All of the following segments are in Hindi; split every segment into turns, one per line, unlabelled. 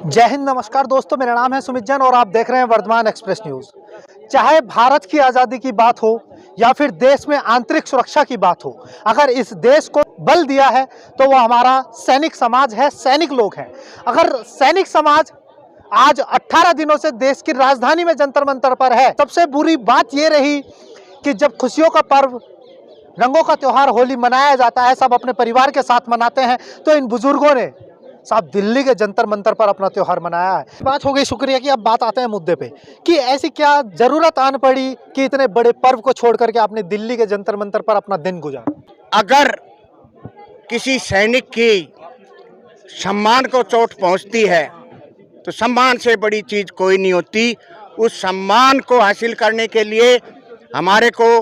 जय हिंद, नमस्कार दोस्तों। मेरा नाम है सुमित जैन और आप देख रहे हैं वर्धमान एक्सप्रेस न्यूज़। चाहे भारत की आज़ादी की बात हो या फिर देश में आंतरिक सुरक्षा की बात हो, अगर इस देश को बल दिया है तो वो हमारा सैनिक समाज है, सैनिक लोग हैं। अगर सैनिक समाज आज 18 दिनों से देश की राजधानी में जंतर मंतर पर है, सबसे बुरी बात ये रही कि जब खुशियों का पर्व, रंगों का त्यौहार होली मनाया जाता है, सब अपने परिवार के साथ मनाते हैं, तो इन बुजुर्गों ने साहब दिल्ली के जंतर मंतर पर अपना त्यौहार मनाया है। बात हो गई, शुक्रिया की। अब बात आते हैं मुद्दे पे कि ऐसी क्या जरूरत आन पड़ी कि इतने बड़े पर्व को छोड़ करके आपने दिल्ली के जंतर मंतर पर अपना दिन गुजारा।
अगर किसी सैनिक की सम्मान को चोट पहुंचती है तो सम्मान से बड़ी चीज कोई नहीं होती। उस सम्मान को हासिल करने के लिए हमारे को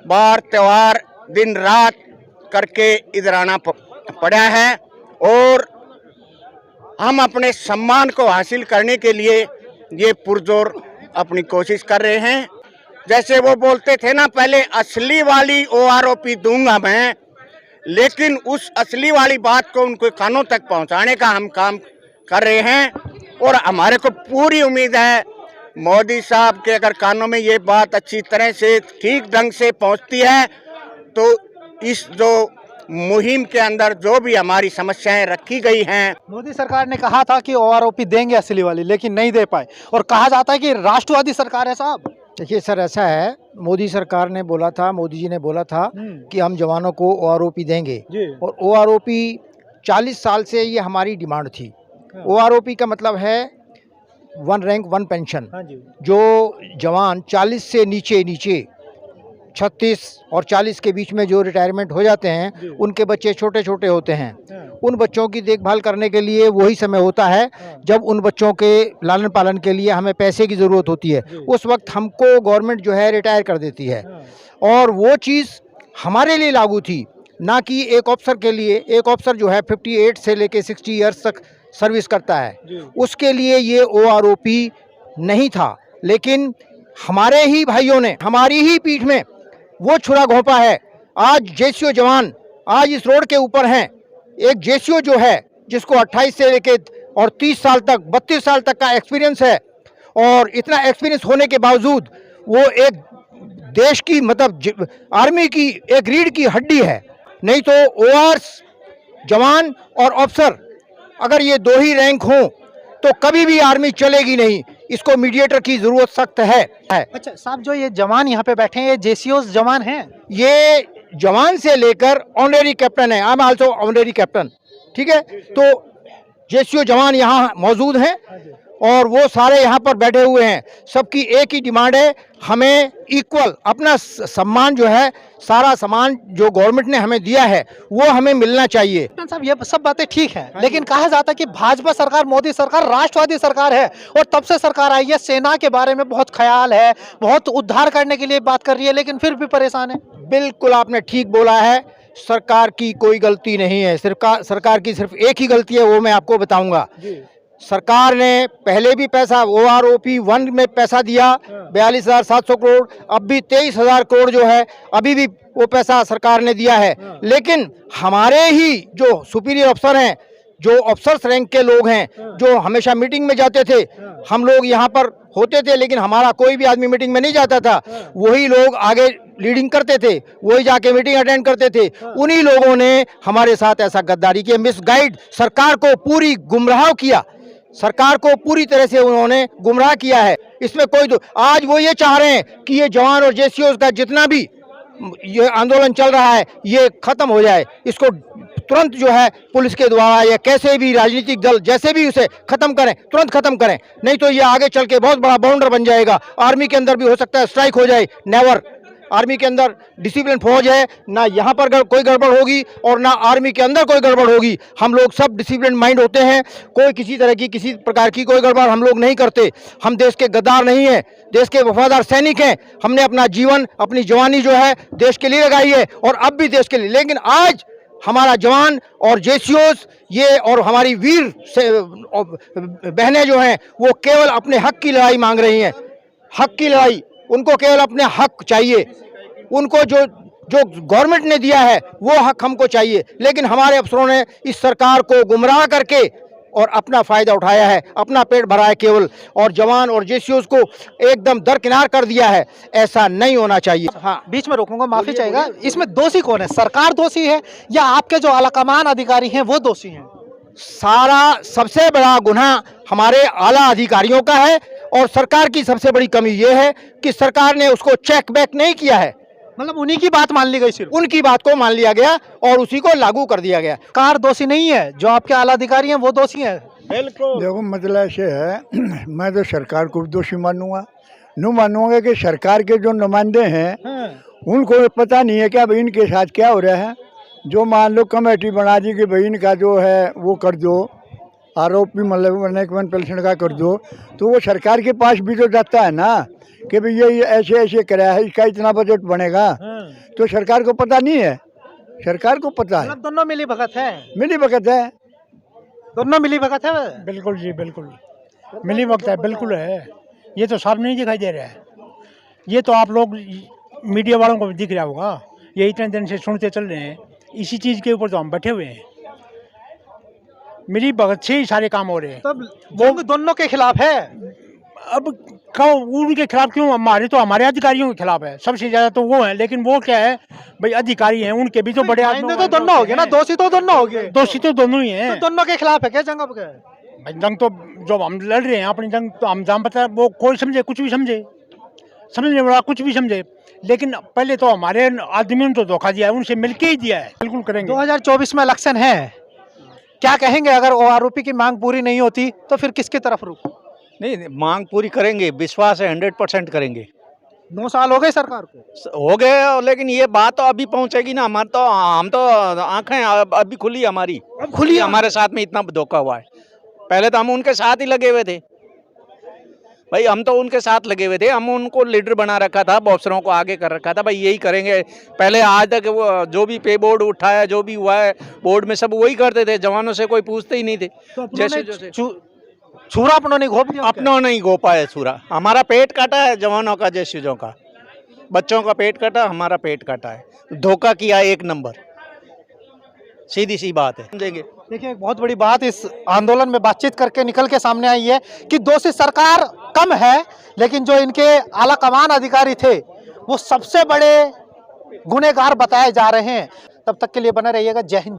बार त्योहार दिन रात करके इधर आना पड़ा है और हम अपने सम्मान को हासिल करने के लिए ये पुरजोर अपनी कोशिश कर रहे हैं। जैसे वो बोलते थे ना, पहले असली वाली OROP दूंगा मैं, लेकिन उस असली वाली बात को उनके कानों तक पहुंचाने का हम काम कर रहे हैं और हमारे को पूरी उम्मीद है मोदी साहब के अगर कानों में ये बात अच्छी तरह से ठीक ढंग से पहुंचती है तो इस जो मुहिम के अंदर जो भी हमारी समस्याएं रखी गई हैं।
मोदी सरकार ने कहा था कि OROP देंगे असली वाली, लेकिन नहीं दे पाए और कहा जाता है कि राष्ट्रवादी सरकार है। साहब
देखिए सर, ऐसा है, मोदी सरकार ने बोला था, मोदी जी ने बोला था कि हम जवानों को OROP देंगे और OROP 40 साल से ये हमारी डिमांड थी। OROP का मतलब है वन रैंक वन पेंशन। जो जवान 40 से नीचे 36 और 40 के बीच में जो रिटायरमेंट हो जाते हैं, उनके बच्चे छोटे छोटे होते हैं, उन बच्चों की देखभाल करने के लिए वही समय होता है जब उन बच्चों के लालन पालन के लिए हमें पैसे की ज़रूरत होती है। उस वक्त हमको गवर्नमेंट जो है रिटायर कर देती है और वो चीज़ हमारे लिए लागू थी, ना कि एक ऑफिसर के लिए। एक ऑफिसर जो है 58 से लेके 60 ईयर्स तक सर्विस करता है, उसके लिए ये OROP नहीं था। लेकिन हमारे ही भाइयों ने हमारी ही पीठ में वो छुरा घोंपा है। आज JCO जवान आज इस रोड के ऊपर हैं। एक JCO जो है जिसको 28 से लेके और 30 साल तक 32 साल तक का एक्सपीरियंस है, और इतना एक्सपीरियंस होने के बावजूद वो एक देश की मतलब आर्मी की एक रीढ़ की हड्डी है। नहीं तो ORs जवान और अफसर अगर ये दो ही रैंक हों तो कभी भी आर्मी चलेगी नहीं। इसको मीडिएटर की जरूरत सख्त है।
अच्छा साहब, जो ये जवान यहाँ पे बैठे हैं, ये JCOs जवान हैं?
ये जवान से लेकर ऑनरेरी कैप्टन है। I am also honorary captain, ठीक है। तो JCO जवान यहाँ मौजूद हैं और वो सारे यहाँ पर बैठे हुए हैं। सबकी एक ही डिमांड है, हमें इक्वल अपना सम्मान जो है, सारा सम्मान जो गवर्नमेंट ने हमें दिया है वो हमें मिलना चाहिए।
साहब ये सब बातें ठीक है, लेकिन कहा जाता है कि भाजपा सरकार, मोदी सरकार राष्ट्रवादी सरकार है और तब से सरकार आई है, सेना के बारे में बहुत ख्याल है, बहुत उद्धार करने के लिए बात कर रही है, लेकिन फिर भी परेशान है।
बिल्कुल आपने ठीक बोला है, सरकार की कोई गलती नहीं है। सरकार की सिर्फ एक ही गलती है, वो मैं आपको बताऊंगा। सरकार ने पहले भी पैसा OROP 1 में पैसा दिया 42,700 करोड़, अब भी 23,000 करोड़ जो है अभी भी वो पैसा सरकार ने दिया है। लेकिन हमारे ही जो सुपीरियर अफसर हैं, जो अफसर्स रैंक के लोग हैं, जो हमेशा मीटिंग में जाते थे, हम लोग यहाँ पर होते थे लेकिन हमारा कोई भी आदमी मीटिंग में नहीं जाता था, वही लोग आगे लीडिंग करते थे, वही जाके मीटिंग अटेंड करते थे। उन्हीं लोगों ने हमारे साथ ऐसा गद्दारी किया, मिसगाइड, सरकार को पूरी गुमराह किया। सरकार को पूरी तरह से उन्होंने गुमराह किया है। इसमें कोई आज वो ये चाह रहे हैं कि ये जवान और JCOs का जितना भी ये आंदोलन चल रहा है ये खत्म हो जाए। इसको तुरंत जो है पुलिस के द्वारा या कैसे भी राजनीतिक दल जैसे भी उसे खत्म करें, तुरंत खत्म करें, नहीं तो ये आगे चल के बहुत बड़ा बाउंडर बन जाएगा। आर्मी के अंदर भी हो सकता है स्ट्राइक हो जाए। नेवर। आर्मी के अंदर डिसिप्लिन फौज है, ना यहाँ पर कोई गड़बड़ होगी और ना आर्मी के अंदर कोई गड़बड़ होगी। हम लोग सब डिसिप्लिन माइंड होते हैं, कोई किसी तरह की किसी प्रकार की कोई गड़बड़ हम लोग नहीं करते। हम देश के गद्दार नहीं हैं, देश के वफादार सैनिक हैं। हमने अपना जीवन, अपनी जवानी जो है देश के लिए लगाई है और अब भी देश के लिए। लेकिन आज हमारा जवान और JCOs ये और हमारी वीर बहनें जो हैं वो केवल अपने हक की लड़ाई मांग रही हैं। हक की लड़ाई, उनको केवल अपने हक चाहिए। उनको जो गवर्नमेंट ने दिया है वो हक हमको चाहिए। लेकिन हमारे अफसरों ने इस सरकार को गुमराह करके और अपना फायदा उठाया है, अपना पेट भरा है केवल, और जवान और जेसीओस को एकदम दरकिनार कर दिया है। ऐसा नहीं होना चाहिए। हाँ,
बीच में रोकूंगा, माफी चाहिएगा। इसमें दोषी कौन है? सरकार दोषी है या आपके जो आलाकमान अधिकारी हैं वो दोषी हैं?
सारा सबसे बड़ा गुनाह हमारे आला अधिकारियों का है, और सरकार की सबसे बड़ी कमी यह है कि सरकार ने उसको चेक बैक नहीं किया है।
मतलब उन्हीं की बात मान ली गई, सिर्फ
उनकी बात को मान लिया गया और उसी को लागू कर दिया गया।
सरकार दोषी नहीं है, जो आपके आला अधिकारी हैं वो दोषी हैं।
बिल्कुल।
देखो मतलब ऐसे है, मैं तो सरकार को भी दोषी मानूंगा। यूँ मानूंगा कि सरकार के जो नुमाइंदे हैं उनको पता नहीं है कि अब इनके साथ क्या हो रहा है। जो मान लो कमेटी बना दी कि भाई इनका जो है वो कर दो, आरोपी मतलब 1% का कर दो, तो वो सरकार के पास भी तो जाता है ना कि भाई ये ऐसे ऐसे कराया है, इसका इतना बजट बनेगा। तो सरकार को पता नहीं है, सरकार को पता है।
मतलब दोनों मिली भगत है,
मिली भगत है,
दोनों मिली भगत है।
बिल्कुल जी, बिल्कुल मिली वक्त है, बिल्कुल है। ये तो साफ नहीं दिखाई दे रहा है। ये तो आप लोग मीडिया वालों को भी दिख रहा होगा, ये इतने दिन से सुनते चल रहे हैं। इसी चीज़ के ऊपर तो हम बैठे हुए हैं। मिली भगत से ही सारे काम हो रहे हैं।
तब वो दोनों के खिलाफ है।
अब क्यों उनके खिलाफ क्यों? हमारे अधिकारियों के खिलाफ है सबसे ज्यादा, तो वो है। लेकिन वो क्या है भाई, अधिकारी हैं, उनके भी तो बड़े आदमी
तो दोनों हो गए ना, दोषी तो दोनों हो गए।
दोषी तो दोनों ही हैं।
तो दोनों के खिलाफ है क्या जंग? अब क्या
भाई जंग तो जो हम लड़ रहे हैं अपनी जंग, तो हम जान पता वो कोई समझे, कुछ भी समझे, समझने वाला कुछ भी समझे, लेकिन पहले तो हमारे आदमियों ने तो धोखा दिया है, उनसे मिलके ही दिया है। बिल्कुल करेंगे।
2024 में इलेक्शन है, क्या कहेंगे? अगर ओआरओपी की मांग पूरी नहीं होती तो फिर किसकी तरफ रुख?
नहीं, मांग पूरी करेंगे, विश्वास है 100% करेंगे।
9 साल हो गए सरकार को।
हो गए, लेकिन ये बात तो अभी पहुंचेगी ना। हम तो आंखें अभी खुली हमारी,
अब खुली
हमारे साथ में इतना धोखा हुआ है। पहले तो हम उनके साथ ही लगे हुए थे भाई, हम तो उनके साथ लगे हुए थे। हम उनको लीडर बना रखा था, बॉक्सरों को आगे कर रखा था भाई, यही करेंगे। पहले आज तक वो जो भी पे बोर्ड उठाया, जो भी हुआ है बोर्ड में, सब वही करते थे। जवानों से कोई पूछते ही नहीं थे।
जैसे छुरा अपनों ने घोप दिया।
अपनों नहीं घोपा है छुरा। हमारा पेट काटा है जवानों का, जैसे का बच्चों का पेट काटा, हमारा पेट काटा है। धोखा किया 1 नंबर, सीधी सी बात है। समझेंगे।
देखिए, एक बहुत बड़ी बात इस आंदोलन में बातचीत करके निकल के सामने आई है कि दोषी सरकार कम है, लेकिन जो इनके आला कमान अधिकारी थे वो सबसे बड़े गुनहगार बताए जा रहे हैं। तब तक के लिए बने रहिएगा। जय हिंद।